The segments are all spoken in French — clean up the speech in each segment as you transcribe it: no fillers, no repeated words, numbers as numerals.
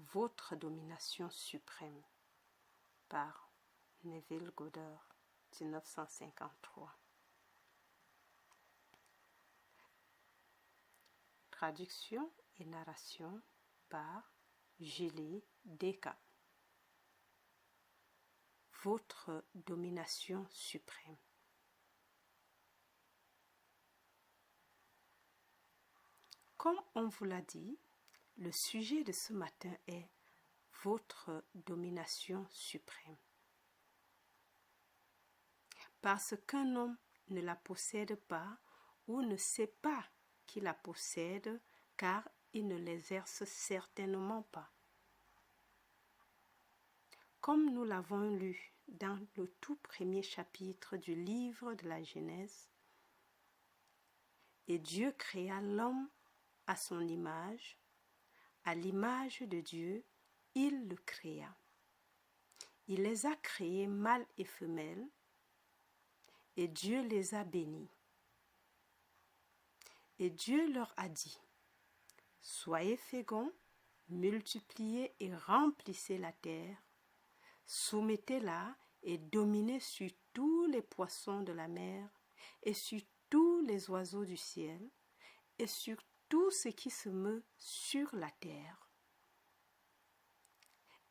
Votre domination suprême par Neville Goddard, 1953. Traduction et narration par Julie Descamps. Votre domination suprême. Comme on vous l'a dit, le sujet de ce matin est votre domination suprême. Parce qu'un homme ne la possède pas ou ne sait pas qu'il la possède, car il ne l'exerce certainement pas. Comme nous l'avons lu dans le tout premier chapitre du livre de la Genèse, et Dieu créa l'homme à son image, à l'image de Dieu, il le créa. Il les a créés mâles et femelles, et Dieu les a bénis. Et Dieu leur a dit, « Soyez féconds, multipliez et remplissez la terre, soumettez-la et dominez sur tous les poissons de la mer et sur tous les oiseaux du ciel et sur tout ce qui se meut sur la terre. »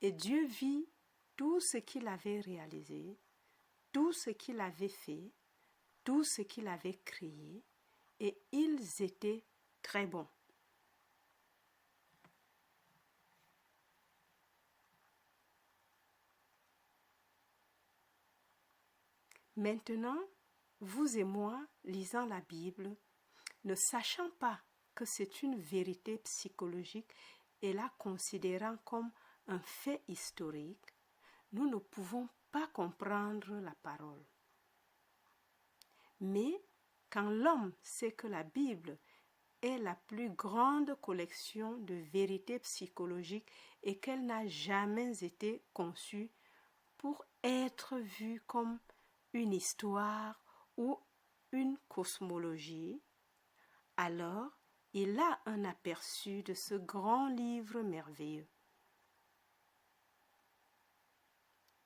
Et Dieu vit tout ce qu'il avait réalisé, tout ce qu'il avait fait, tout ce qu'il avait créé, et ils étaient très bons. Maintenant, vous et moi, lisant la Bible, ne sachant pas que c'est une vérité psychologique et la considérant comme un fait historique, nous ne pouvons pas comprendre la parole. Mais quand l'homme sait que la Bible est la plus grande collection de vérités psychologiques et qu'elle n'a jamais été conçue pour être vue comme une histoire ou une cosmologie, alors il a un aperçu de ce grand livre merveilleux.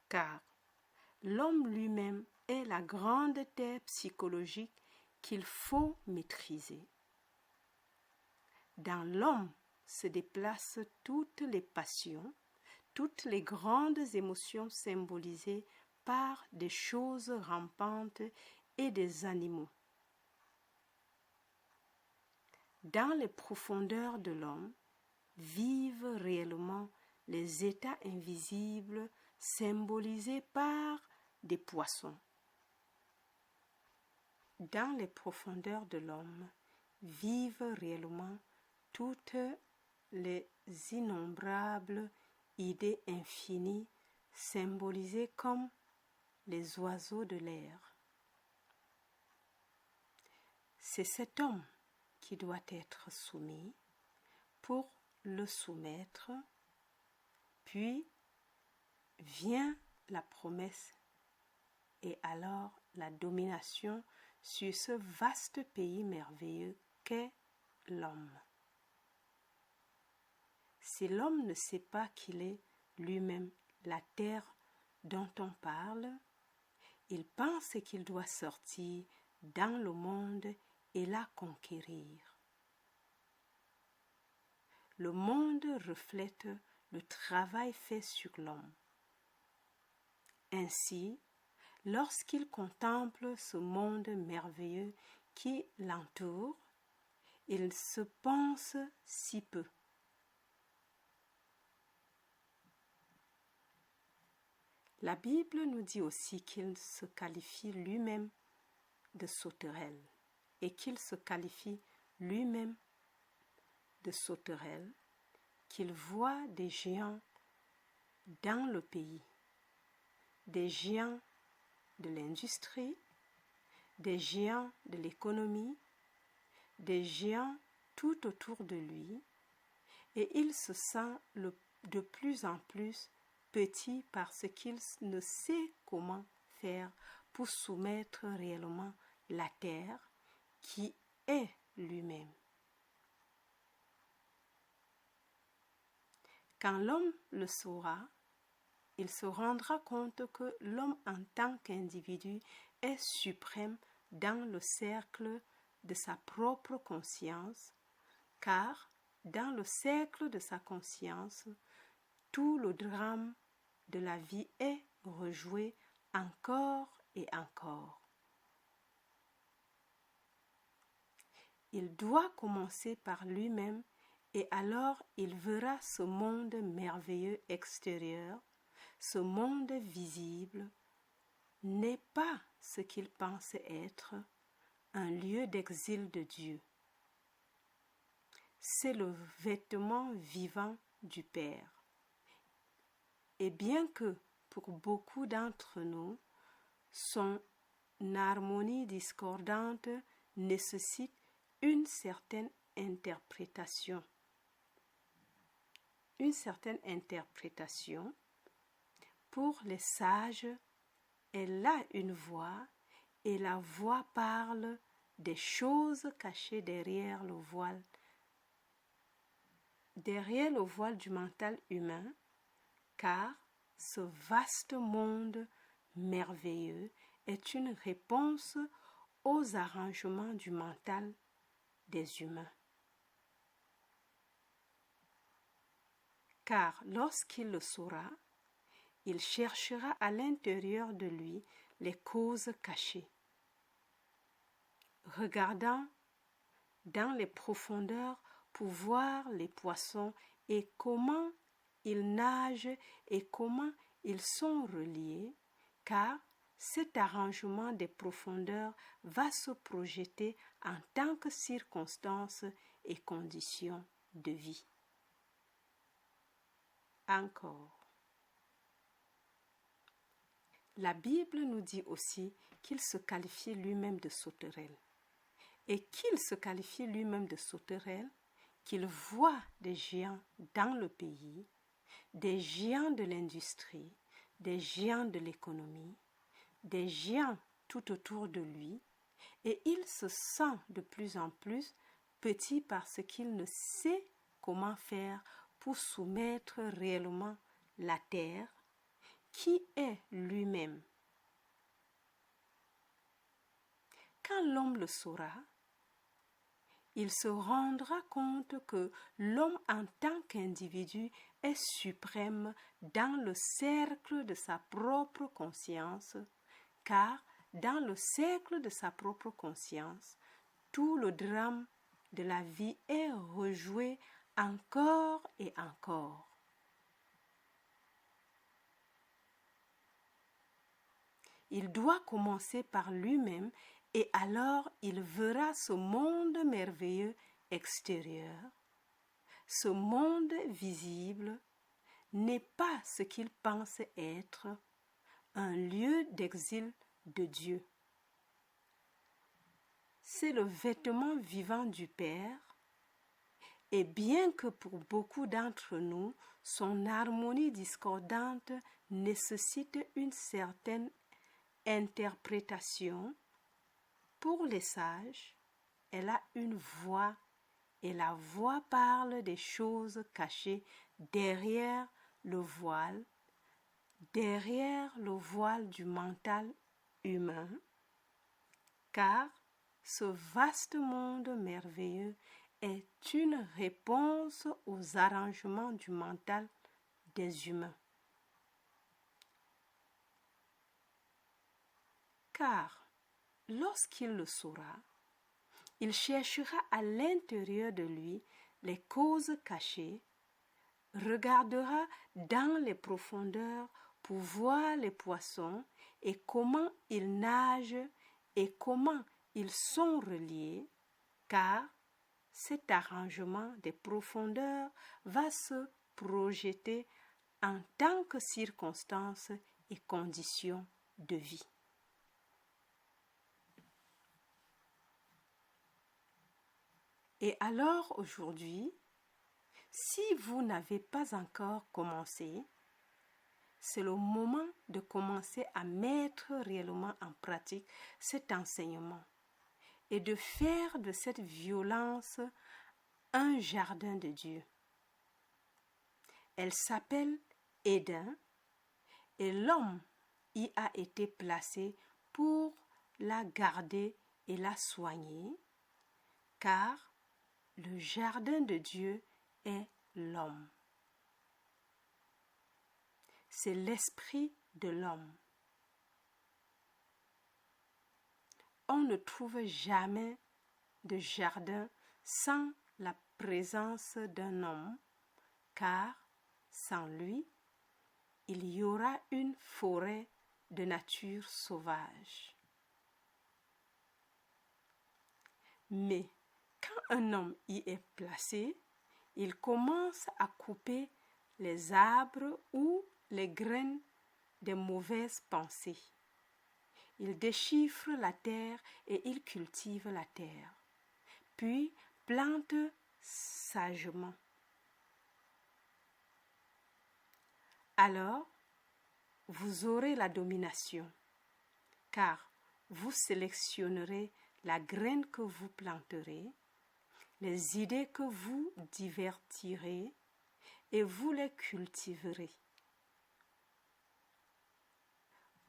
Car l'homme lui-même est la grande terre psychologique qu'il faut maîtriser. Dans l'homme se déplacent toutes les passions, toutes les grandes émotions symbolisées par des choses rampantes et des animaux. Dans les profondeurs de l'homme vivent réellement les états invisibles symbolisés par des poissons. Dans les profondeurs de l'homme vivent réellement toutes les innombrables idées infinies symbolisées comme les oiseaux de l'air. C'est cet homme qui doit être soumis pour le soumettre, puis vient la promesse et alors la domination sur ce vaste pays merveilleux qu'est l'homme. Si l'homme ne sait pas qu'il est lui-même la terre dont on parle, il pense qu'il doit sortir dans le monde et la conquérir. Le monde reflète le travail fait sur l'homme. Ainsi, lorsqu'il contemple ce monde merveilleux qui l'entoure, il se pense si peu. La Bible nous dit aussi qu'il se qualifie lui-même de sauterelle et qu'il se qualifie lui-même de sauterelle, qu'il voit des géants dans le pays, des géants de l'industrie, des géants de l'économie, des géants tout autour de lui, et il se sent de plus en plus petit parce qu'il ne sait comment faire pour soumettre réellement la terre qui est lui-même. Quand l'homme le saura, il se rendra compte que l'homme en tant qu'individu est suprême dans le cercle de sa propre conscience, car dans le cercle de sa conscience, tout le drame de la vie est rejoué encore et encore. Il doit commencer par lui-même et alors il verra ce monde merveilleux extérieur, ce monde visible, n'est pas ce qu'il pense être, un lieu d'exil de Dieu. C'est le vêtement vivant du Père. Et bien que pour beaucoup d'entre nous, son harmonie discordante nécessite une certaine interprétation. Pour les sages, elle a une voix et la voix parle des choses cachées derrière le voile du mental humain, car ce vaste monde merveilleux est une réponse aux arrangements du mental des humains. Car lorsqu'il le saura, il cherchera à l'intérieur de lui les causes cachées. Regardant dans les profondeurs pour voir les poissons et comment ils nagent et comment ils sont reliés, car cet arrangement des profondeurs va se projeter en tant que circonstances et conditions de vie. Encore. La Bible nous dit aussi qu'il se qualifie lui-même de sauterelle. Et qu'il se qualifie lui-même de sauterelle, qu'il voit des géants dans le pays, des géants de l'industrie, des géants de l'économie, des géants tout autour de lui, et il se sent de plus en plus petit parce qu'il ne sait comment faire pour soumettre réellement la terre, qui est lui-même. Quand l'homme le saura, il se rendra compte que l'homme en tant qu'individu est suprême dans le cercle de sa propre conscience, car dans le cercle de sa propre conscience, tout le drame de la vie est rejoué encore et encore. Il doit commencer par lui-même et alors il verra ce monde merveilleux extérieur. Ce monde visible n'est pas ce qu'il pense être, un lieu d'exil de Dieu. C'est le vêtement vivant du Père, et bien que pour beaucoup d'entre nous, son harmonie discordante nécessite une certaine interprétation, pour les sages, elle a une voix et la voix parle des choses cachées derrière le voile du mental humain, car ce vaste monde merveilleux est une réponse aux arrangements du mental des humains. Car lorsqu'il le saura, il cherchera à l'intérieur de lui les causes cachées, regardera dans les profondeurs pour voir les poissons et comment ils nagent et comment ils sont reliés, car cet arrangement des profondeurs va se projeter en tant que circonstances et conditions de vie. Et alors aujourd'hui, si vous n'avez pas encore commencé, c'est le moment de commencer à mettre réellement en pratique cet enseignement et de faire de cette violence un jardin de Dieu. Elle s'appelle Éden et l'homme y a été placé pour la garder et la soigner, car le jardin de Dieu est l'homme. C'est l'esprit de l'homme. On ne trouve jamais de jardin sans la présence d'un homme, car sans lui, il y aura une forêt de nature sauvage. Mais quand un homme y est placé, il commence à couper les arbres ou les graines des mauvaises pensées. Il déchiffre la terre et il cultive la terre, puis plante sagement. Alors, vous aurez la domination, car vous sélectionnerez la graine que vous planterez, les idées que vous divertirez, et vous les cultiverez.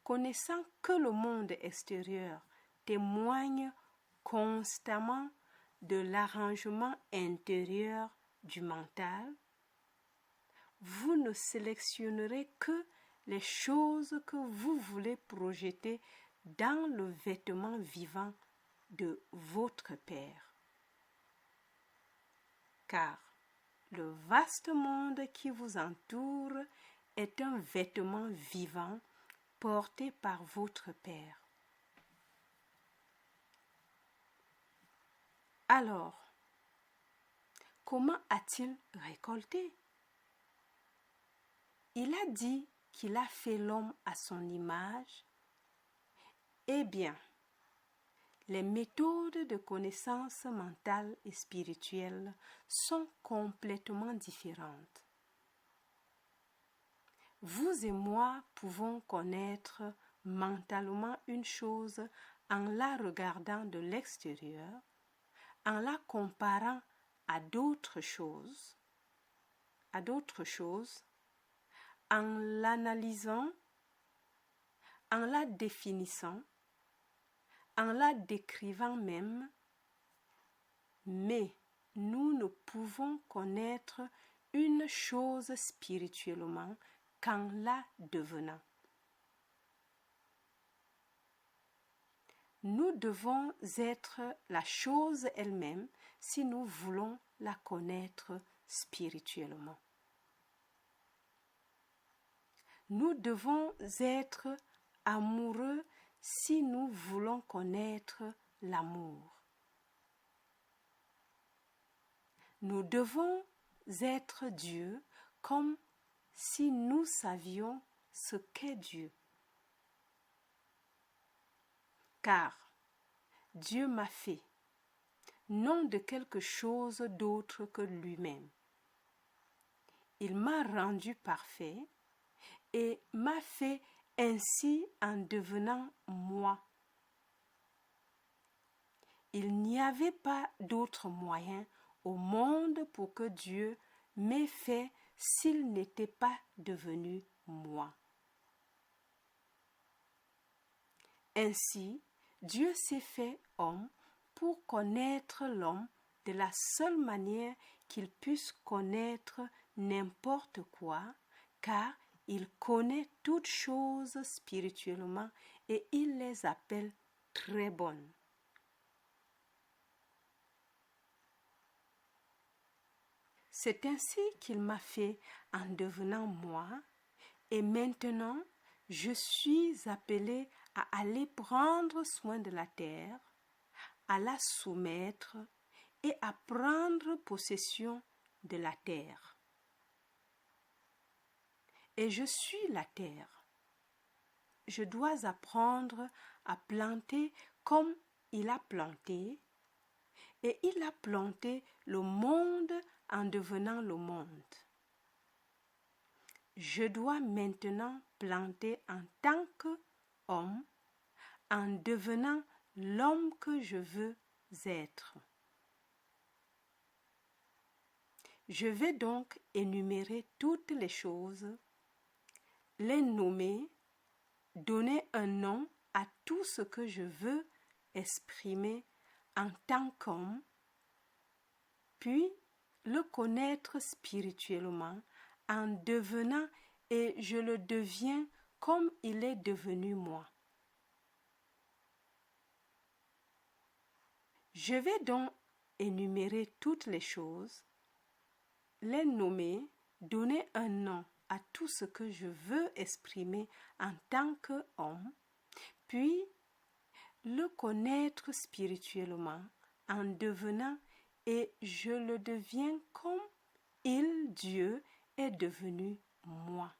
Connaissant que le monde extérieur témoigne constamment de l'arrangement intérieur du mental, vous ne sélectionnerez que les choses que vous voulez projeter dans le vêtement vivant de votre Père. Car le vaste monde qui vous entoure est un vêtement vivant porté par votre Père. Alors, comment a-t-il récolté? Il a dit qu'il a fait l'homme à son image. Eh bien, les méthodes de connaissance mentale et spirituelle sont complètement différentes. Vous et moi pouvons connaître mentalement une chose en la regardant de l'extérieur, en la comparant à d'autres choses, en l'analysant, en la définissant, en la décrivant même, mais nous ne pouvons connaître une chose spirituellement qu'en la devenant. Nous devons être la chose elle-même si nous voulons la connaître spirituellement. Nous devons être amoureux si nous voulons connaître l'amour. Nous devons être Dieu comme si nous savions ce qu'est Dieu. Car Dieu m'a fait, non de quelque chose d'autre que lui-même. Il m'a rendu parfait et m'a fait ainsi en devenant moi. Il n'y avait pas d'autre moyen au monde pour que Dieu m'ait fait s'il n'était pas devenu moi. Ainsi, Dieu s'est fait homme pour connaître l'homme de la seule manière qu'il puisse connaître n'importe quoi, car il connaît toutes choses spirituellement et il les appelle très bonnes. C'est ainsi qu'il m'a fait en devenant moi, et maintenant je suis appelé à aller prendre soin de la terre, à la soumettre et à prendre possession de la terre. Et je suis la terre. Je dois apprendre à planter comme il a planté, et il a planté le monde en devenant le monde. Je dois maintenant planter en tant qu'homme, en devenant l'homme que je veux être. Je vais donc énumérer toutes les choses, les nommer, donner un nom à tout ce que je veux exprimer en tant qu'homme, puis le connaître spirituellement en devenant et je le deviens comme il est devenu moi. Je vais donc énumérer toutes les choses, les nommer, donner un nom à tout ce que je veux exprimer en tant qu'homme, puis le connaître spirituellement en devenant et je le deviens comme il, Dieu, est devenu moi.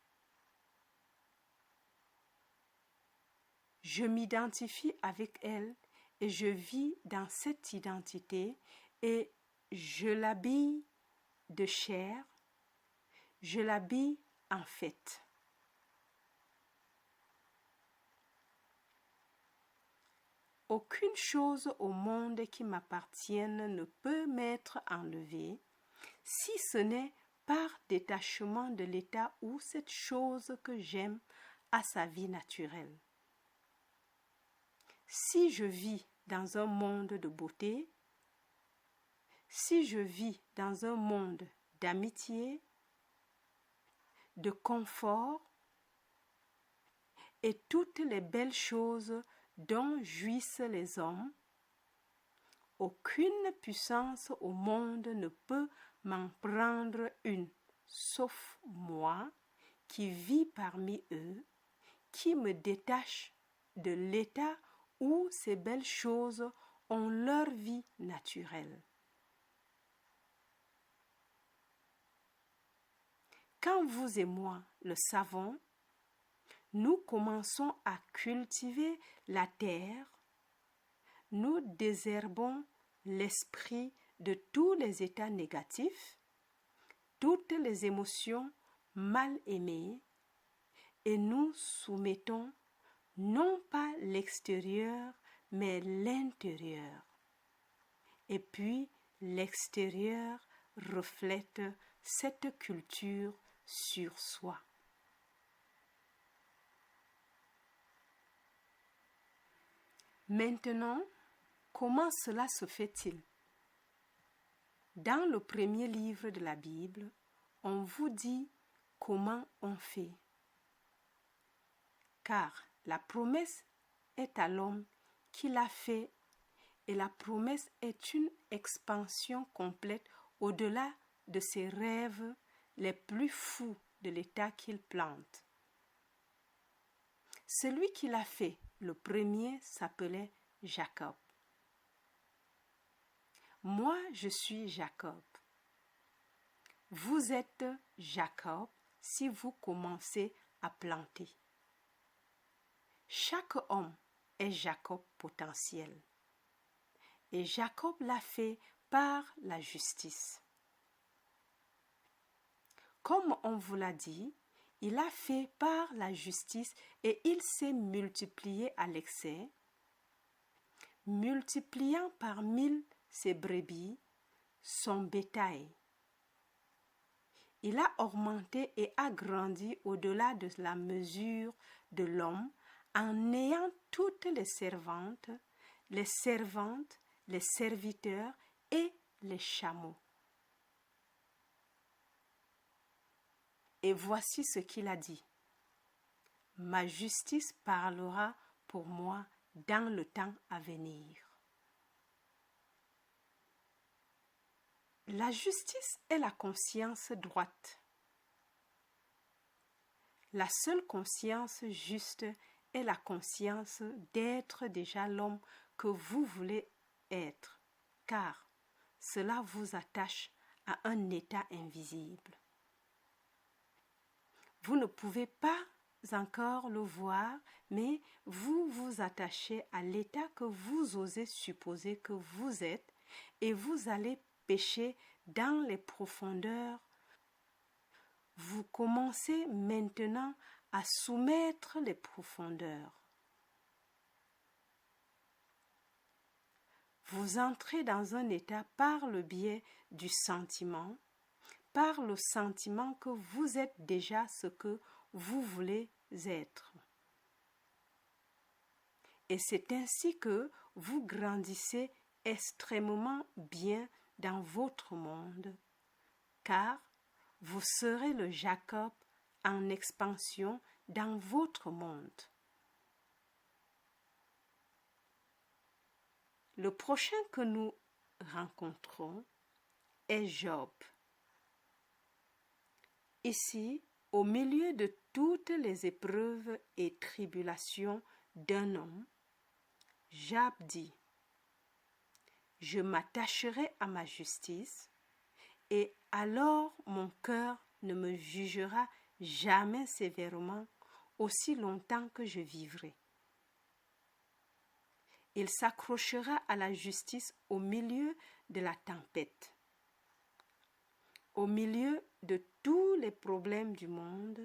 Je m'identifie avec elle et je vis dans cette identité et je l'habille de chair, je l'habille en fait. Aucune chose au monde qui m'appartienne ne peut m'être enlevée, si ce n'est par détachement de l'état où cette chose que j'aime a sa vie naturelle. Si je vis dans un monde de beauté, si je vis dans un monde d'amitié, de confort et toutes les belles choses dont jouissent les hommes, aucune puissance au monde ne peut m'en prendre une, sauf moi qui vis parmi eux, qui me détache de l'état où ces belles choses ont leur vie naturelle. Quand vous et moi le savons, nous commençons à cultiver la terre, nous désherbons l'esprit de tous les états négatifs, toutes les émotions mal aimées, et nous soumettons non pas l'extérieur, mais l'intérieur. Et puis l'extérieur reflète cette culture sur soi. Maintenant, comment cela se fait-il? Dans le premier livre de la Bible, on vous dit comment on fait. Car la promesse est à l'homme qui l'a fait et la promesse est une expansion complète au-delà de ses rêves les plus fous de l'état qu'il plante. Celui qui l'a fait, le premier, s'appelait Jacob. Moi, je suis Jacob. Vous êtes Jacob si vous commencez à planter. Chaque homme est Jacob potentiel. Et Jacob l'a fait par la justice. Comme on vous l'a dit, il a fait par la justice et il s'est multiplié à l'excès, multipliant par 1000 ses brebis, son bétail. Il a augmenté et agrandi au-delà de la mesure de l'homme en ayant toutes les servantes, les serviteurs et les chameaux. Et voici ce qu'il a dit. Ma justice parlera pour moi dans le temps à venir. La justice est la conscience droite. La seule conscience juste est la conscience d'être déjà l'homme que vous voulez être, car cela vous attache à un état invisible. Vous ne pouvez pas encore le voir, mais vous vous attachez à l'état que vous osez supposer que vous êtes et vous allez pécher dans les profondeurs. Vous commencez maintenant à soumettre les profondeurs. Vous entrez dans un état par le biais du sentiment, par le sentiment que vous êtes déjà ce que vous voulez être. Et c'est ainsi que vous grandissez extrêmement bien dans votre monde, car vous serez le Jacob en expansion dans votre monde. Le prochain que nous rencontrons est Job. Ici, au milieu de toutes les épreuves et tribulations d'un homme, Job dit: « Je m'attacherai à ma justice, et alors mon cœur ne me jugera jamais sévèrement aussi longtemps que je vivrai. » Il s'accrochera à la justice au milieu de la tempête. Au milieu de tous les problèmes du monde,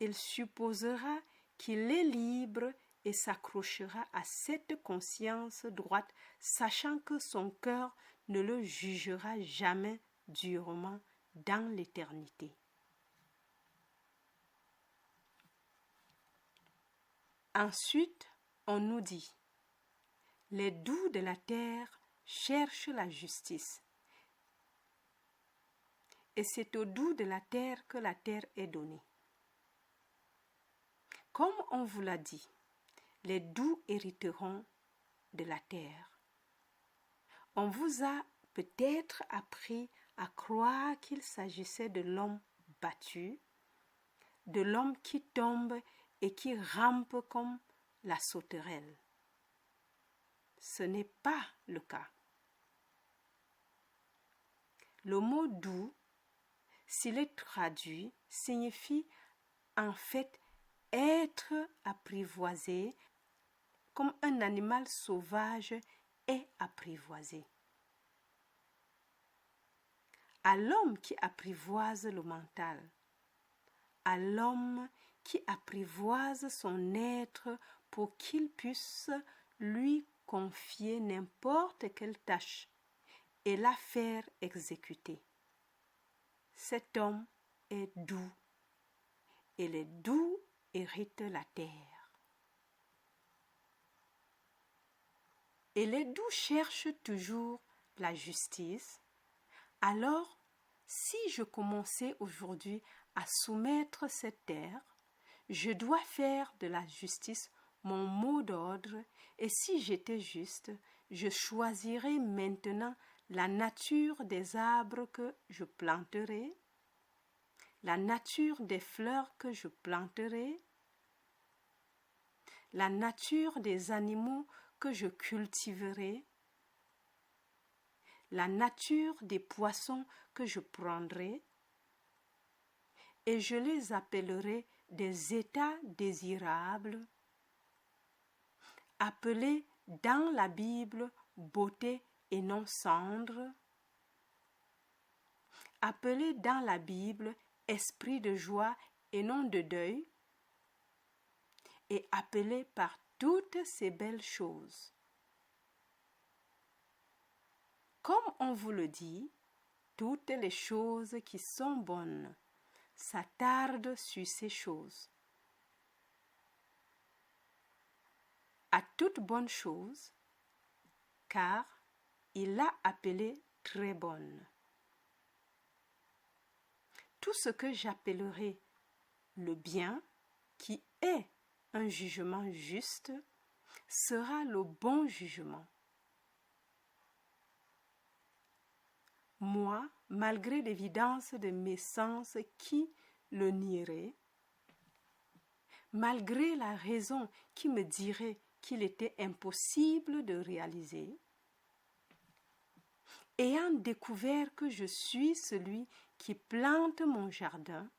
il supposera qu'il est libre et s'accrochera à cette conscience droite, sachant que son cœur ne le jugera jamais durement dans l'éternité. Ensuite, on nous dit: « Les doux de la terre cherchent la justice. » Et c'est aux doux de la terre que la terre est donnée. Comme on vous l'a dit, les doux hériteront de la terre. On vous a peut-être appris à croire qu'il s'agissait de l'homme battu, de l'homme qui tombe et qui rampe comme la sauterelle. Ce n'est pas le cas. Le mot doux, s'il est traduit, signifie en fait être apprivoisé comme un animal sauvage est apprivoisé. À l'homme qui apprivoise le mental, à l'homme qui apprivoise son être pour qu'il puisse lui confier n'importe quelle tâche et la faire exécuter. Cet homme est doux, et les doux héritent la terre. Et les doux cherchent toujours la justice. Alors, si je commençais aujourd'hui à soumettre cette terre, je dois faire de la justice mon mot d'ordre, et si j'étais juste, je choisirais maintenant la nature des arbres que je planterai, la nature des fleurs que je planterai, la nature des animaux que je cultiverai, la nature des poissons que je prendrai, et je les appellerai des états désirables, appelés dans la Bible beauté et non cendre, appelés dans la Bible esprit de joie et non de deuil, et appelés par toutes ces belles choses. Comme on vous le dit, toutes les choses qui sont bonnes s'attardent sur ces choses. À toute bonne chose, car il l'a appelée très bonne. Tout ce que j'appellerai le bien, qui est un jugement juste, sera le bon jugement. Moi, malgré l'évidence de mes sens qui le nieraient, malgré la raison qui me dirait qu'il était impossible de réaliser, ayant découvert que je suis celui qui plante mon jardin,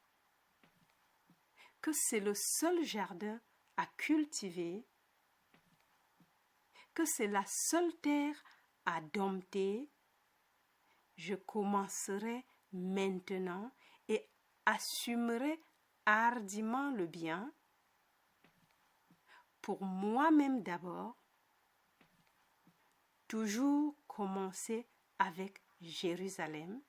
que c'est le seul jardin à cultiver, que c'est la seule terre à dompter, je commencerai maintenant et assumerai hardiment le bien, pour moi-même d'abord, toujours commencer avec Jérusalem,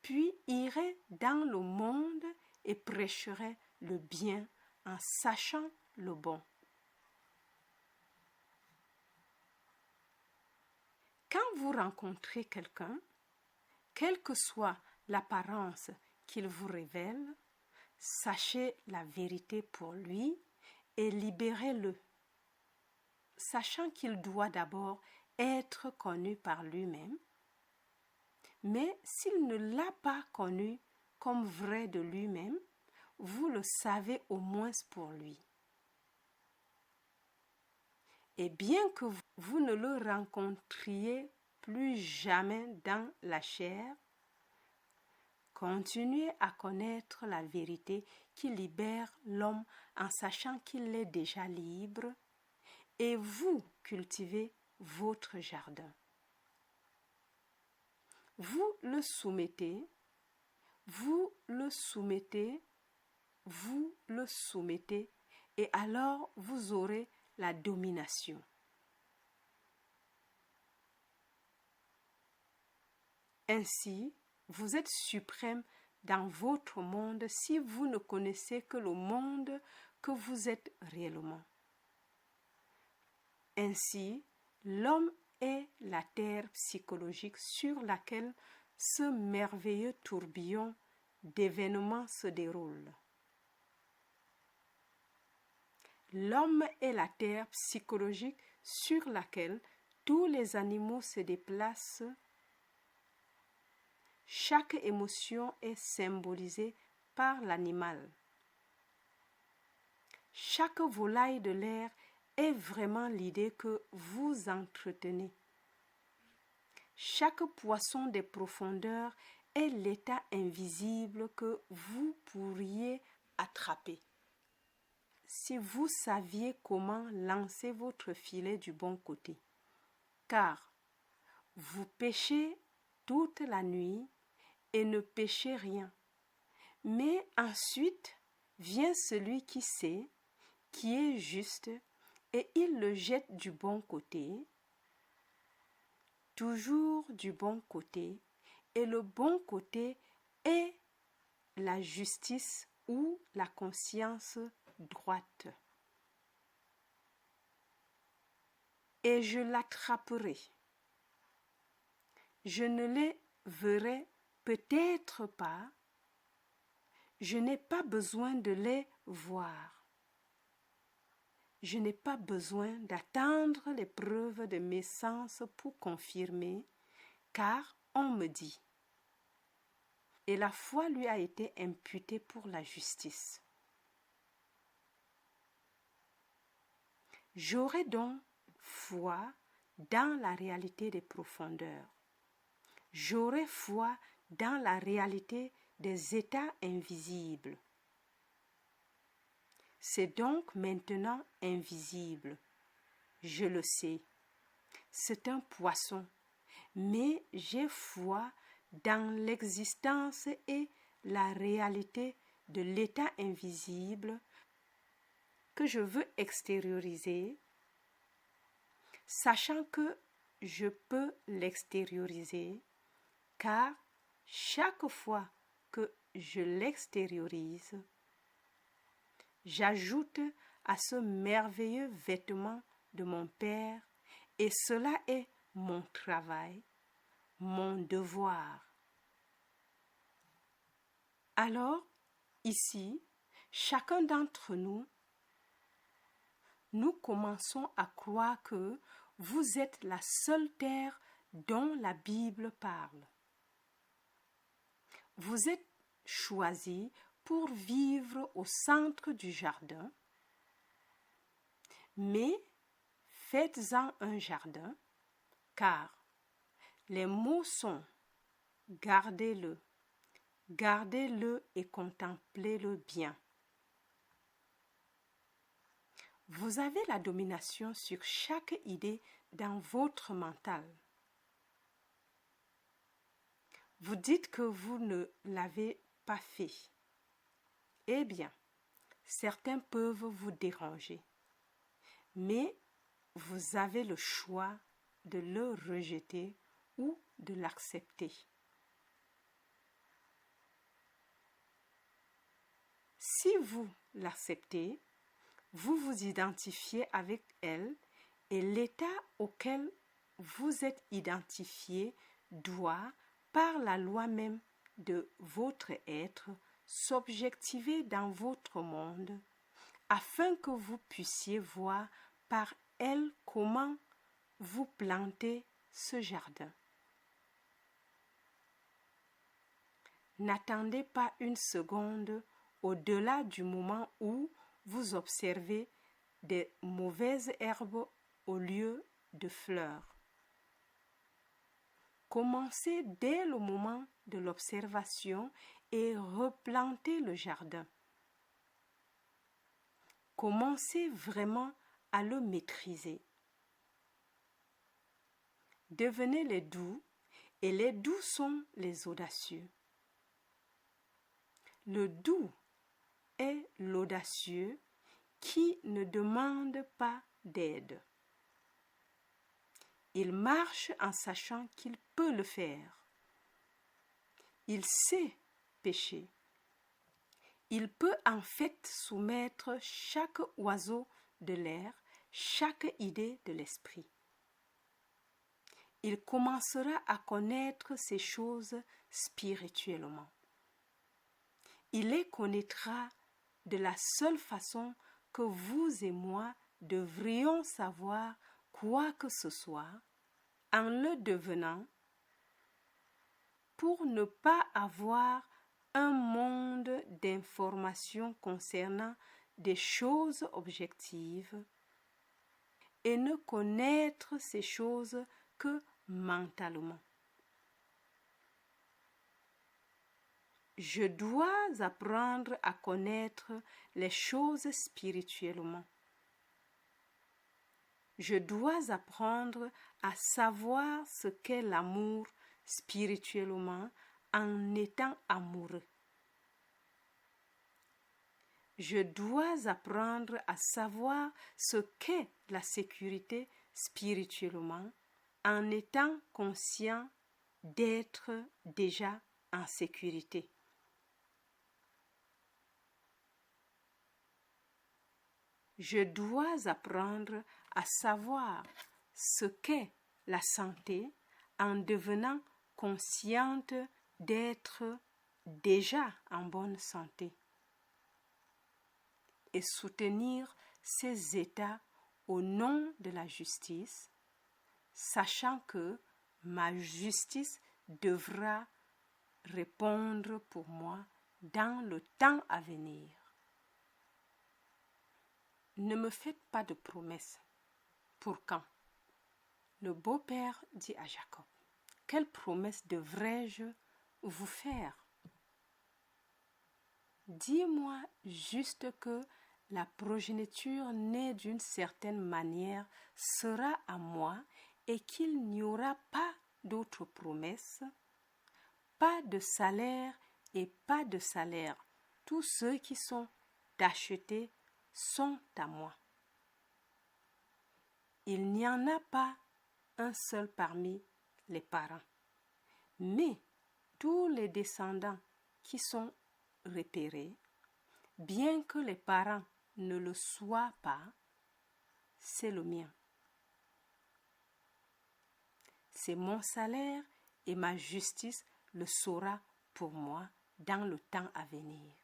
puis irait dans le monde et prêcherait le bien en sachant le bon. Quand vous rencontrez quelqu'un, quelle que soit l'apparence qu'il vous révèle, sachez la vérité pour lui et libérez-le, sachant qu'il doit d'abord être connu par lui-même. Mais s'il ne l'a pas connu comme vrai de lui-même, vous le savez au moins pour lui. Et bien que vous ne le rencontriez plus jamais dans la chair, continuez à connaître la vérité qui libère l'homme en sachant qu'il est déjà libre, et vous cultivez votre jardin. Vous le soumettez, et alors vous aurez la domination. Ainsi, vous êtes suprême dans votre monde si vous ne connaissez que le monde que vous êtes réellement. Ainsi, l'homme est la terre psychologique sur laquelle ce merveilleux tourbillon d'événements se déroule. L'homme est la terre psychologique sur laquelle tous les animaux se déplacent. Chaque émotion est symbolisée par l'animal. Chaque volaille de l'air est vraiment l'idée que vous entretenez. Chaque poisson des profondeurs est l'état invisible que vous pourriez attraper. Si vous saviez comment lancer votre filet du bon côté, car vous pêchez toute la nuit et ne pêchez rien. Mais ensuite vient celui qui sait, qui est juste, et il le jette du bon côté, toujours du bon côté, et le bon côté est la justice ou la conscience droite. Et je l'attraperai. Je ne les verrai peut-être pas. Je n'ai pas besoin de les voir. Je n'ai pas besoin d'attendre les preuves de mes sens pour confirmer, car on me dit. Et la foi lui a été imputée pour la justice. J'aurai donc foi dans la réalité des profondeurs. J'aurai foi dans la réalité des états invisibles. C'est donc maintenant invisible. Je le sais. C'est un poisson. Mais j'ai foi dans l'existence et la réalité de l'état invisible que je veux extérioriser, sachant que je peux l'extérioriser, car chaque fois que je l'extériorise, j'ajoute à ce merveilleux vêtement de mon Père, et cela est mon travail, mon devoir. Alors, ici, chacun d'entre nous, nous commençons à croire que vous êtes la seule terre dont la Bible parle. Vous êtes choisis pour vivre au centre du jardin, mais faites-en un jardin, car les mots sont gardez-le et contemplez-le bien. Vous avez la domination sur chaque idée dans votre mental. Vous dites que vous ne l'avez pas fait. Eh bien, certains peuvent vous déranger, mais vous avez le choix de le rejeter ou de l'accepter. Si vous l'acceptez, vous vous identifiez avec elle et l'état auquel vous êtes identifié doit, par la loi même de votre être, s'objectiver dans votre monde afin que vous puissiez voir par elle comment vous plantez ce jardin. N'attendez pas une seconde au-delà du moment où vous observez des mauvaises herbes au lieu de fleurs. Commencez dès le moment de l'observation et replantez le jardin. Commencez vraiment à le maîtriser. Devenez les doux, et les doux sont les audacieux. Le doux est l'audacieux qui ne demande pas d'aide. Il marche en sachant qu'il peut le faire. Il sait pécher. Il peut en fait soumettre chaque oiseau de l'air, chaque idée de l'esprit. Il commencera à connaître ces choses spirituellement. Il les connaîtra de la seule façon que vous et moi devrions savoir quoi que ce soit, en le devenant, pour ne pas avoir un monde d'informations concernant des choses objectives et ne connaître ces choses que mentalement. Je dois apprendre à connaître les choses spirituellement. Je dois apprendre à savoir ce qu'est l'amour spirituellement en étant amoureux. Je dois apprendre à savoir ce qu'est la sécurité spirituellement en étant conscient d'être déjà en sécurité. Je dois apprendre à savoir ce qu'est la santé en devenant consciente d'être déjà en bonne santé et soutenir ces états au nom de la justice, sachant que ma justice devra répondre pour moi dans le temps à venir. Ne me faites pas de promesses. Pour quand? Le beau-père dit à Jacob, quelle promesse devrais-je vous faire? Dis-moi juste que la progéniture née d'une certaine manière sera à moi et qu'il n'y aura pas d'autres promesses, pas de salaire et pas de salaire. Tous ceux qui sont achetés sont à moi. Il n'y en a pas un seul parmi les parents, mais tous les descendants qui sont repérés, bien que les parents ne le soient pas, c'est le mien. C'est mon salaire et ma justice le saura pour moi dans le temps à venir.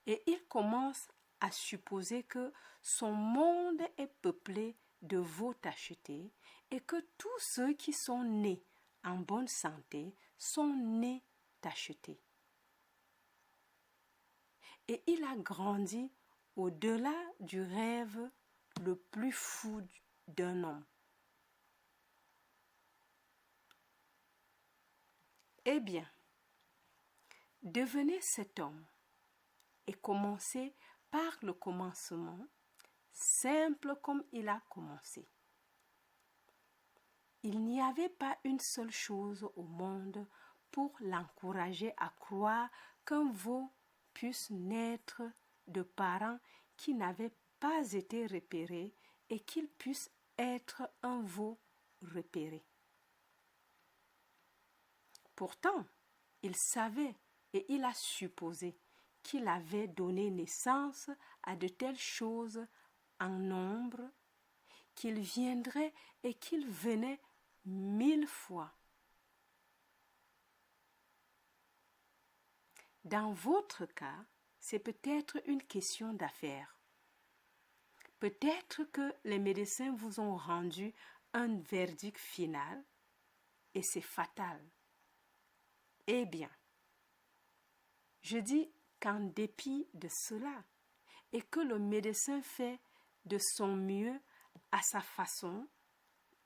Et il commence à supposer que son monde est peuplé de veaux tachetés et que tous ceux qui sont nés en bonne santé sont nés tachetés. Et il a grandi au-delà du rêve le plus fou d'un homme. Eh bien, devenez cet homme et commencez par le commencement, simple comme il a commencé. Il n'y avait pas une seule chose au monde pour l'encourager à croire qu'un veau puisse naître de parents qui n'avaient pas été repérés et qu'il puisse être un veau repéré. Pourtant, il savait et il a supposé qu'il avait donné naissance à de telles choses en nombre, qu'il viendrait et qu'il venait 1000 fois. Dans votre cas, c'est peut-être une question d'affaires. Peut-être que les médecins vous ont rendu un verdict final et c'est fatal. Eh bien, je dis qu'en dépit de cela, et que le médecin fait de son mieux à sa façon,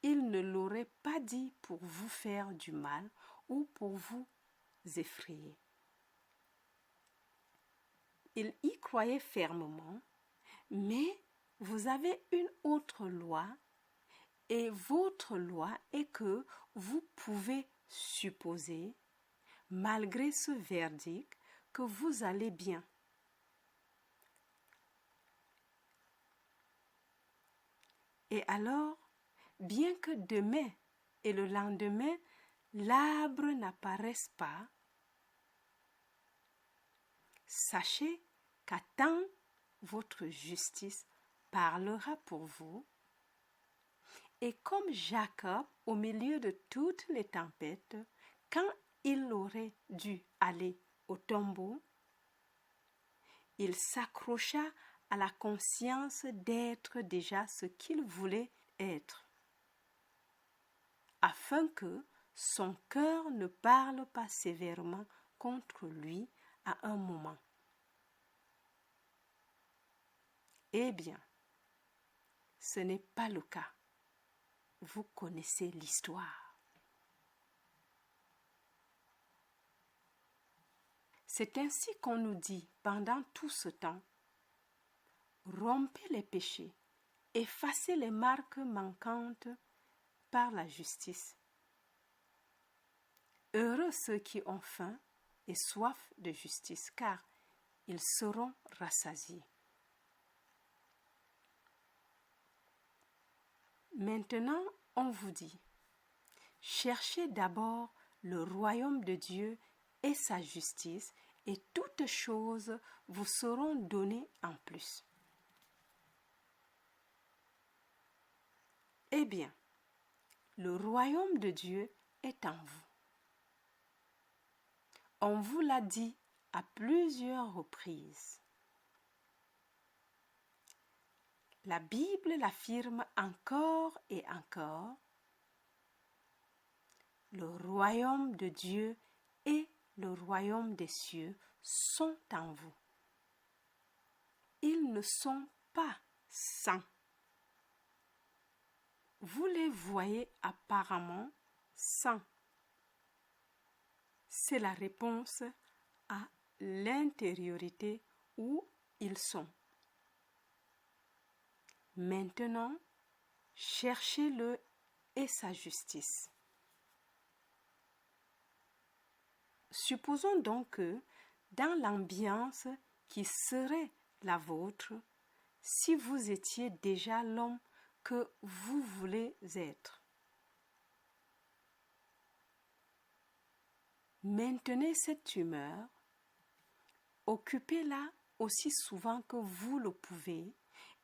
il ne l'aurait pas dit pour vous faire du mal ou pour vous effrayer. Il y croyait fermement, mais vous avez une autre loi, et votre loi est que vous pouvez supposer, malgré ce verdict, que vous allez bien. Et alors, bien que demain et le lendemain, l'arbre n'apparaisse pas, sachez qu'à temps, votre justice parlera pour vous. Et comme Jacob, au milieu de toutes les tempêtes, quand il aurait dû aller au tombeau, il s'accrocha à la conscience d'être déjà ce qu'il voulait être, afin que son cœur ne parle pas sévèrement contre lui à un moment. Eh bien, ce n'est pas le cas. Vous connaissez l'histoire. C'est ainsi qu'on nous dit pendant tout ce temps, rompez les péchés, effacez les marques manquantes par la justice. Heureux ceux qui ont faim et soif de justice, car ils seront rassasiés. Maintenant, on vous dit, cherchez d'abord le royaume de Dieu et sa justice, et toutes choses vous seront données en plus. Eh bien, le royaume de Dieu est en vous. On vous l'a dit à plusieurs reprises. La Bible l'affirme encore et encore. Le royaume de Dieu et le royaume des cieux sont en vous. Ils ne sont pas sans. Vous les voyez apparemment sans. C'est la réponse à l'intériorité où ils sont. Maintenant, cherchez-le et sa justice. Supposons donc que dans l'ambiance qui serait la vôtre, si vous étiez déjà l'homme que vous voulez être. Maintenez cette humeur, occupez-la aussi souvent que vous le pouvez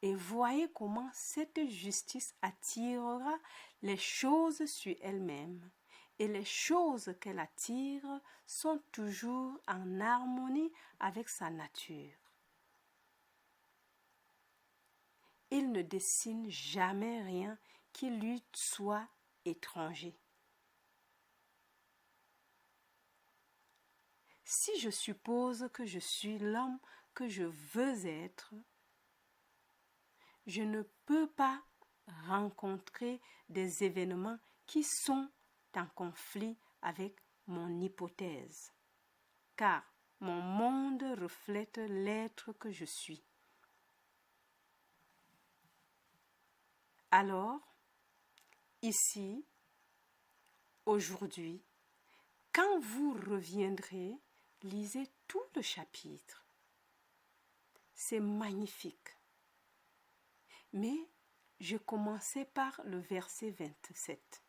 et voyez comment cette justice attirera les choses sur elle-même. Et les choses qu'elle attire sont toujours en harmonie avec sa nature. Il ne dessine jamais rien qui lui soit étranger. Si je suppose que je suis l'homme que je veux être, je ne peux pas rencontrer des événements qui sont en conflit avec mon hypothèse, car mon monde reflète l'être que je suis. Alors, ici, aujourd'hui, quand vous reviendrez, lisez tout le chapitre. C'est magnifique. Mais je commençais par le verset 27.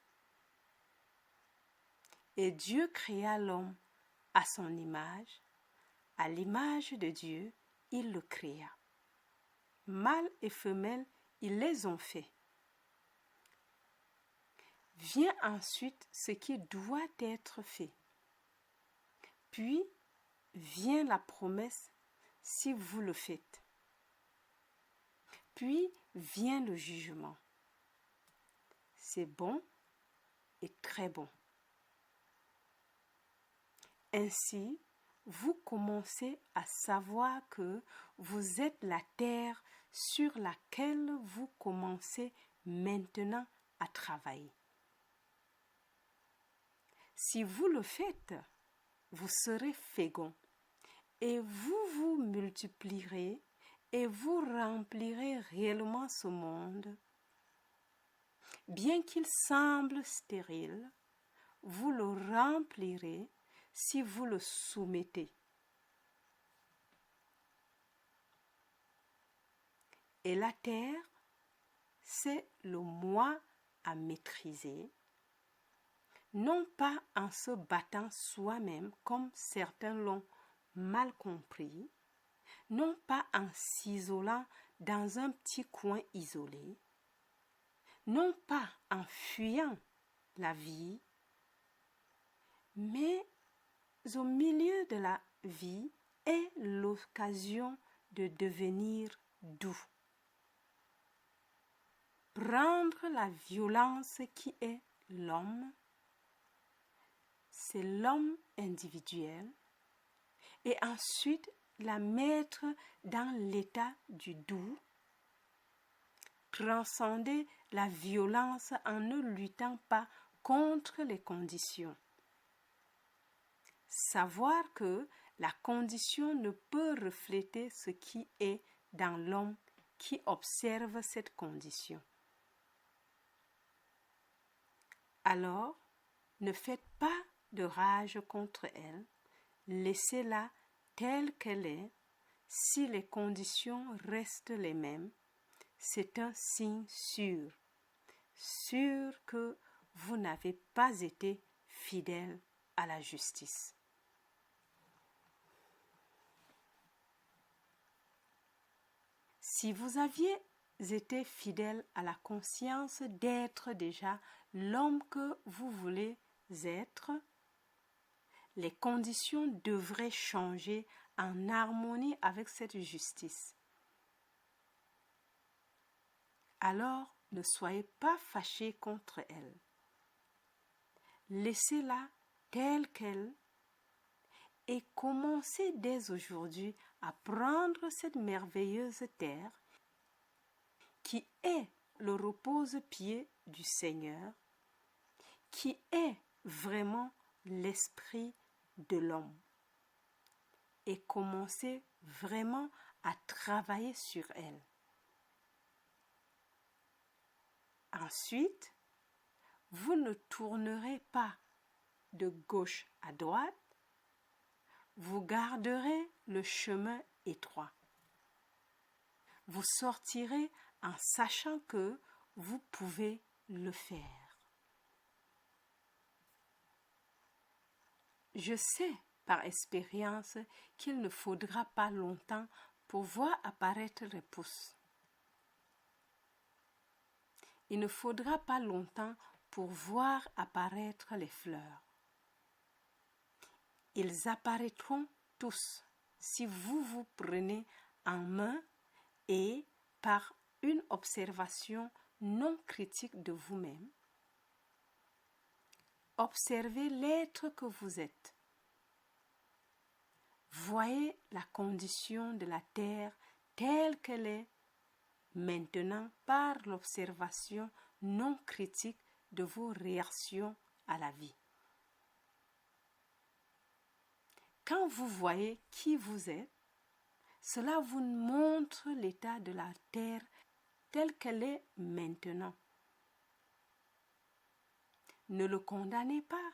Et Dieu créa l'homme à son image, À l'image de Dieu, il le créa. Mâle et femelle, ils les ont faits. Vient ensuite ce qui doit être fait. Puis vient la promesse si vous le faites. Puis vient le jugement. C'est bon et très bon. Ainsi, vous commencez à savoir que vous êtes la terre sur laquelle vous commencez maintenant à travailler. Si vous le faites, vous serez fécond et vous vous multiplierez et vous remplirez réellement ce monde. Bien qu'il semble stérile, vous le remplirez si vous le soumettez. Et la terre, c'est le moi à maîtriser, non pas en se battant soi-même comme certains l'ont mal compris, non pas en s'isolant dans un petit coin isolé, non pas en fuyant la vie, mais au milieu de la vie est l'occasion de devenir doux. Prendre la violence qui est l'homme, c'est l'homme individuel, et ensuite la mettre dans l'état du doux, transcender la violence en ne luttant pas contre les conditions. Savoir que la condition ne peut refléter ce qui est dans l'homme qui observe cette condition. Alors, ne faites pas de rage contre elle, laissez-la telle qu'elle est. Si les conditions restent les mêmes, c'est un signe sûr que vous n'avez pas été fidèle à la justice. Si vous aviez été fidèle à la conscience d'être déjà l'homme que vous voulez être, les conditions devraient changer en harmonie avec cette justice. Alors, ne soyez pas fâchés contre elle. Laissez-la telle qu'elle et commencez dès aujourd'hui à prendre cette merveilleuse terre qui est le repose-pied du Seigneur, qui est vraiment l'esprit de l'homme, et commencez vraiment à travailler sur elle. Ensuite, vous ne tournerez pas de gauche à droite, vous garderez le chemin étroit. Vous sortirez en sachant que vous pouvez le faire. Je sais par expérience qu'il ne faudra pas longtemps pour voir apparaître les pousses. Il ne faudra pas longtemps pour voir apparaître les fleurs. Ils apparaîtront tous si vous vous prenez en main et par une observation non critique de vous-même. Observez l'être que vous êtes. Voyez la condition de la terre telle qu'elle est maintenant par l'observation non critique de vos réactions à la vie. Quand vous voyez qui vous êtes, cela vous montre l'état de la terre telle qu'elle est maintenant. Ne le condamnez pas.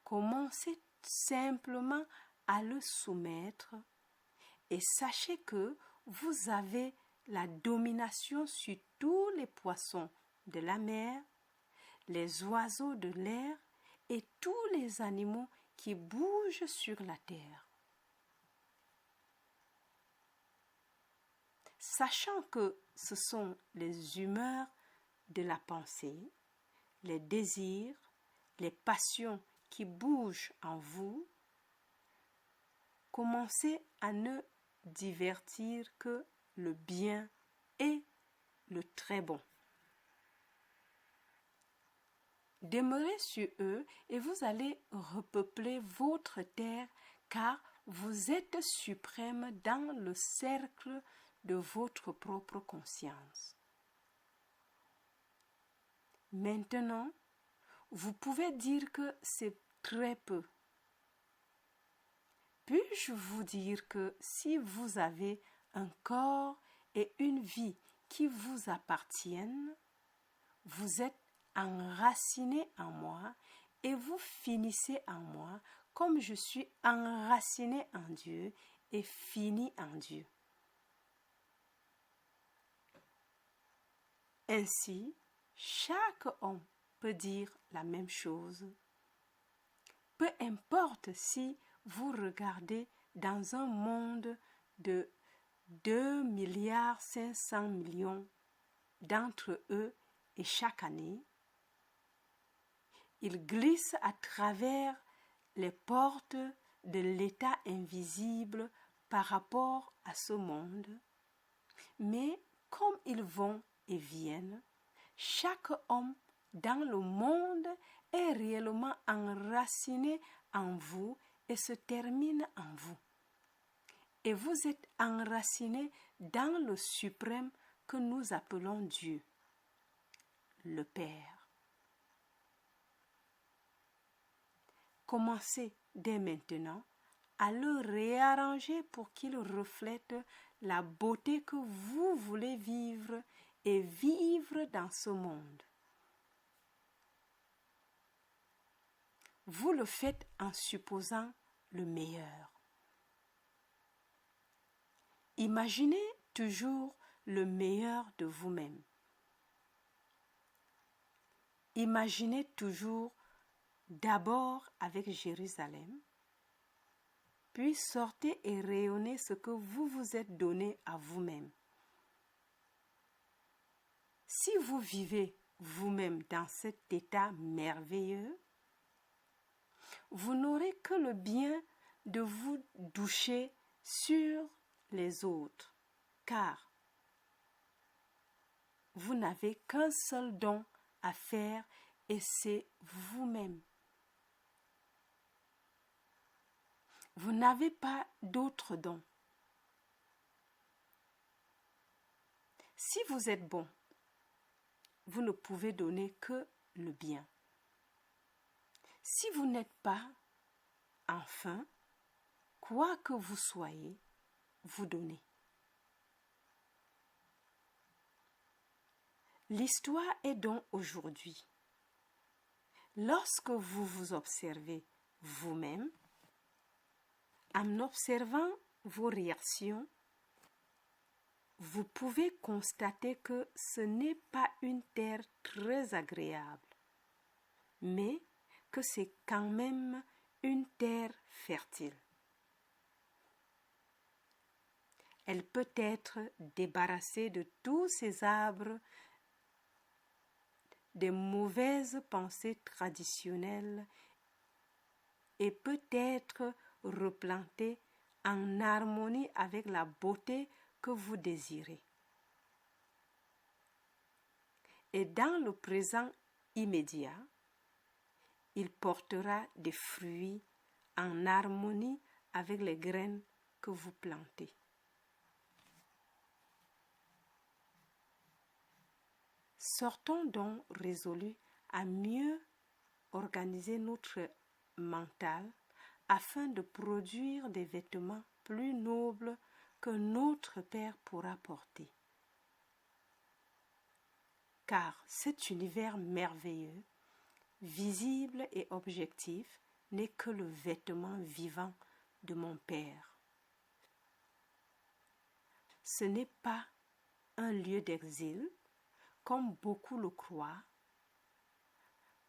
Commencez simplement à le soumettre et sachez que vous avez la domination sur tous les poissons de la mer, les oiseaux de l'air et tous les animaux qui bougent sur la terre. sachant que ce sont les humeurs de la pensée, les désirs, les passions qui bougent en vous, commencez à ne divertir que le bien et le très bon. Demeurez sur eux et vous allez repeupler votre terre car vous êtes suprême dans le cercle de votre propre conscience. Maintenant, vous pouvez dire que c'est très peu. Puis-je vous dire que si vous avez un corps et une vie qui vous appartiennent, vous êtes enraciné en moi et vous finissez en moi comme je suis enraciné en Dieu et fini en Dieu. Ainsi, chaque homme peut dire la même chose. Peu importe si vous regardez dans un monde de 2,5 milliards d'entre eux et chaque année, ils glissent à travers les portes de l'état invisible par rapport à ce monde. Mais comme ils vont et viennent, chaque homme dans le monde est réellement enraciné en vous et se termine en vous. Et vous êtes enraciné dans le suprême que nous appelons Dieu, le Père. Commencez dès maintenant à le réarranger pour qu'il reflète la beauté que vous voulez vivre et vivre dans ce monde. Vous le faites en supposant le meilleur. Imaginez toujours le meilleur de vous-même. Imaginez toujours d'abord avec Jérusalem, puis sortez et rayonnez ce que vous vous êtes donné à vous-même. Si vous vivez vous-même dans cet état merveilleux, vous n'aurez que le bien de vous doucher sur les autres, car vous n'avez qu'un seul don à faire et c'est vous-même. Vous n'avez pas d'autre don. Si vous êtes bon, vous ne pouvez donner que le bien. Si vous n'êtes pas, enfin, quoi que vous soyez, vous donnez. L'histoire est donc aujourd'hui. Lorsque vous vous observez vous-même, en observant vos réactions, vous pouvez constater que ce n'est pas une terre très agréable, mais que c'est quand même une terre fertile. Elle peut être débarrassée de tous ces arbres, des mauvaises pensées traditionnelles et peut être replantée en harmonie avec la beauté que vous désirez. Et dans le présent immédiat, il portera des fruits en harmonie avec les graines que vous plantez. Sortons donc résolus à mieux organiser notre mental afin de produire des vêtements plus nobles que notre Père pourra porter. Car cet univers merveilleux, visible et objectif, n'est que le vêtement vivant de mon Père. Ce n'est pas un lieu d'exil, comme beaucoup le croient,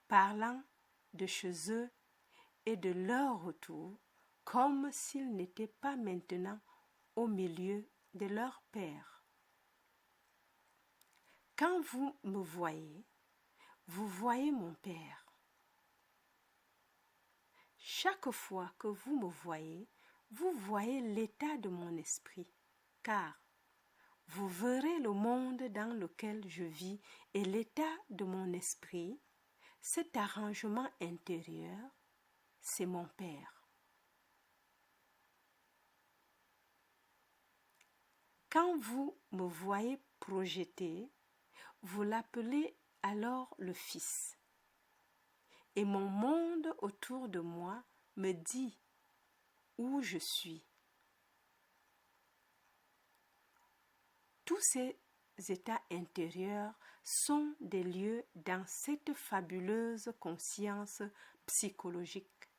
parlant de chez eux et de leur retour, comme s'ils n'étaient pas maintenant au milieu de leur Père. Quand vous me voyez, vous voyez mon Père. Chaque fois que vous me voyez, vous voyez l'état de mon esprit, car vous verrez le monde dans lequel je vis et l'état de mon esprit, cet arrangement intérieur, c'est mon Père. Quand vous me voyez projeté, vous l'appelez alors le Fils. Et mon monde autour de moi me dit où je suis. Tous ces états intérieurs sont des lieux dans cette fabuleuse conscience psychologique.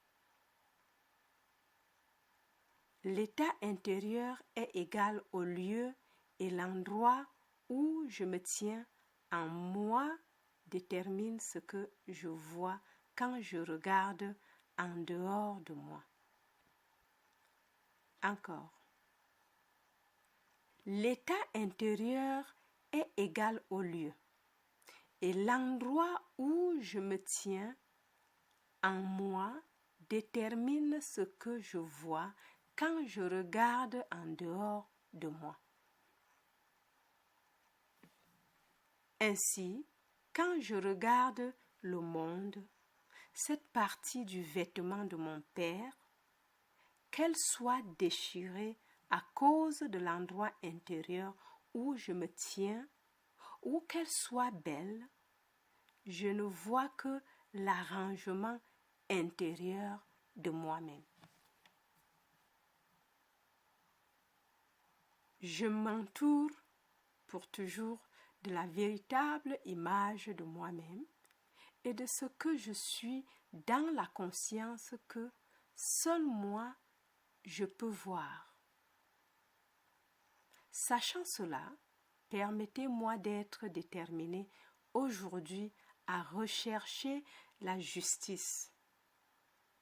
L'état intérieur est égal au lieu et l'endroit où je me tiens en moi détermine ce que je vois quand je regarde en dehors de moi. Encore. L'état intérieur est égal au lieu et l'endroit où je me tiens en moi détermine ce que je vois quand je regarde en dehors de moi. Ainsi, quand je regarde le monde, cette partie du vêtement de mon Père, qu'elle soit déchirée à cause de l'endroit intérieur où je me tiens, ou qu'elle soit belle, je ne vois que l'arrangement intérieur de moi-même. Je m'entoure pour toujours de la véritable image de moi-même et de ce que je suis dans la conscience que seul moi je peux voir. Sachant cela, permettez-moi d'être déterminé aujourd'hui à rechercher la justice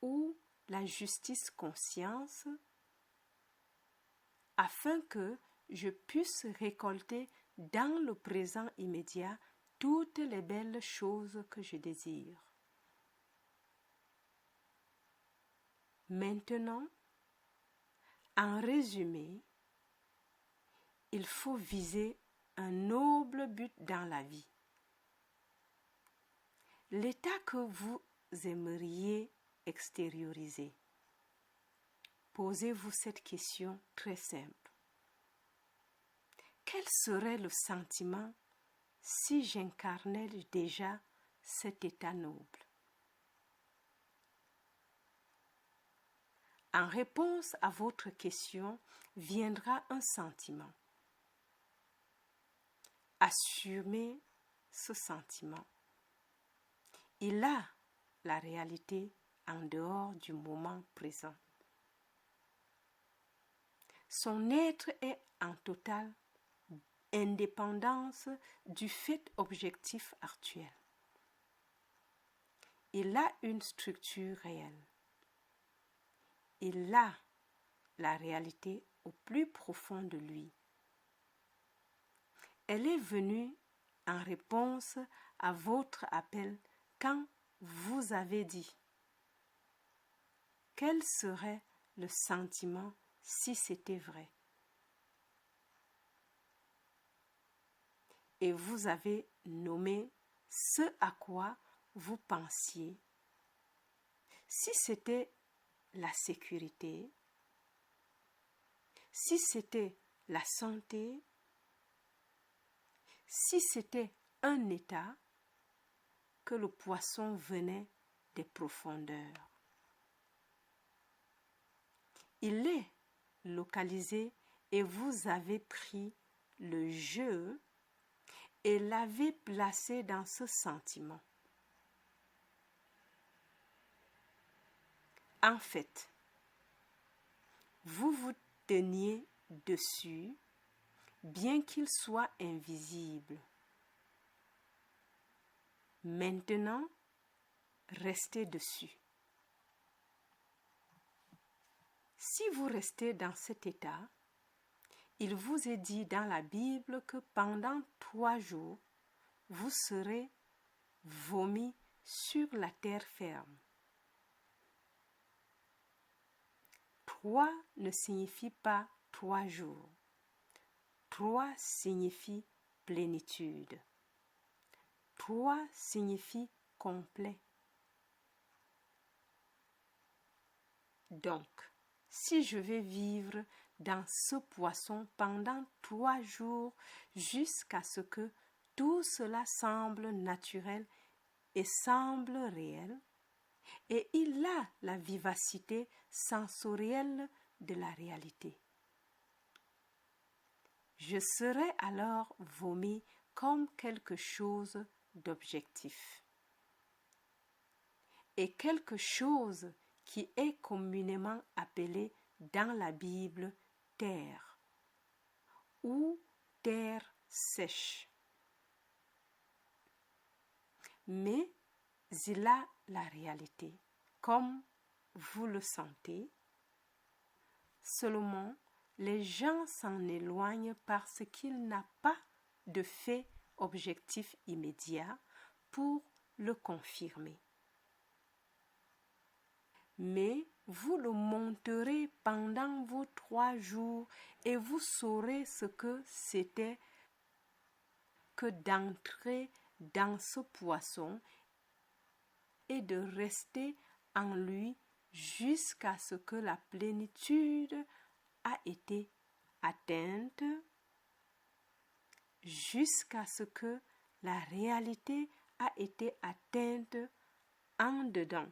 ou la justice conscience afin que je puisse récolter dans le présent immédiat toutes les belles choses que je désire. Maintenant, en résumé, il faut viser un noble but dans la vie. L'état que vous aimeriez extérioriser. Posez-vous cette question très simple. Quel serait le sentiment si j'incarnais déjà cet état noble? En réponse à votre question viendra un sentiment. Assumez ce sentiment. Il a la réalité en dehors du moment présent. Son être est en totale indépendance du fait objectif actuel. Il a une structure réelle. Il a la réalité au plus profond de lui. Elle est venue en réponse à votre appel quand vous avez dit « Quel serait le sentiment si c'était vrai ?» Et vous avez nommé ce à quoi vous pensiez. Si c'était la sécurité, si c'était la santé, si c'était un état que le poisson venait des profondeurs. Il est localisé et vous avez pris le jeu et l'avez placé dans ce sentiment. En fait, vous vous teniez dessus, bien qu'il soit invisible. Maintenant, restez dessus. Si vous restez dans cet état, il vous est dit dans la Bible que pendant 3 jours, vous serez vomi sur la terre ferme. 3 ne signifie pas 3 jours. 3 signifie plénitude. 3 signifie complet. Donc, si je vais vivre dans ce poisson pendant 3 jours jusqu'à ce que tout cela semble naturel et semble réel, et il a la vivacité sensorielle de la réalité. Je serai alors vomi comme quelque chose d'objectif. Et quelque chose qui est communément appelé dans la Bible terre ou terre sèche. Mais il a la réalité, comme vous le sentez. Seulement, les gens s'en éloignent parce qu'il n'a pas de fait objectif immédiat pour le confirmer. Mais vous le monterez pendant vos 3 jours et vous saurez ce que c'était que d'entrer dans ce poisson et de rester en lui jusqu'à ce que la plénitude a été atteinte, jusqu'à ce que la réalité a été atteinte en dedans.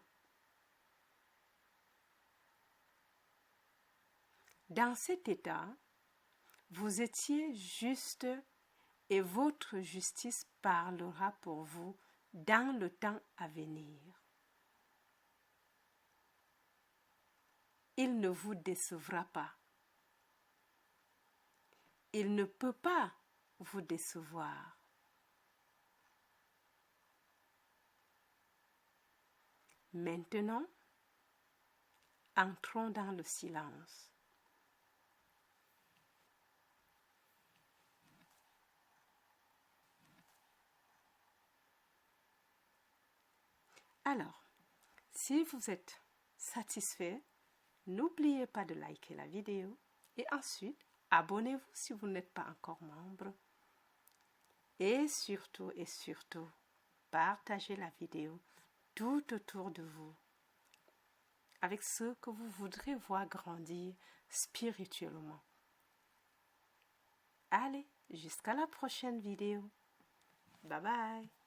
Dans cet état, vous étiez juste et votre justice parlera pour vous dans le temps à venir. Il ne vous décevra pas. Il ne peut pas vous décevoir. Maintenant, entrons dans le silence. Alors, si vous êtes satisfait, n'oubliez pas de liker la vidéo et ensuite, abonnez-vous si vous n'êtes pas encore membre. Et surtout, partagez la vidéo tout autour de vous avec ceux que vous voudrez voir grandir spirituellement. Allez, jusqu'à la prochaine vidéo. Bye bye.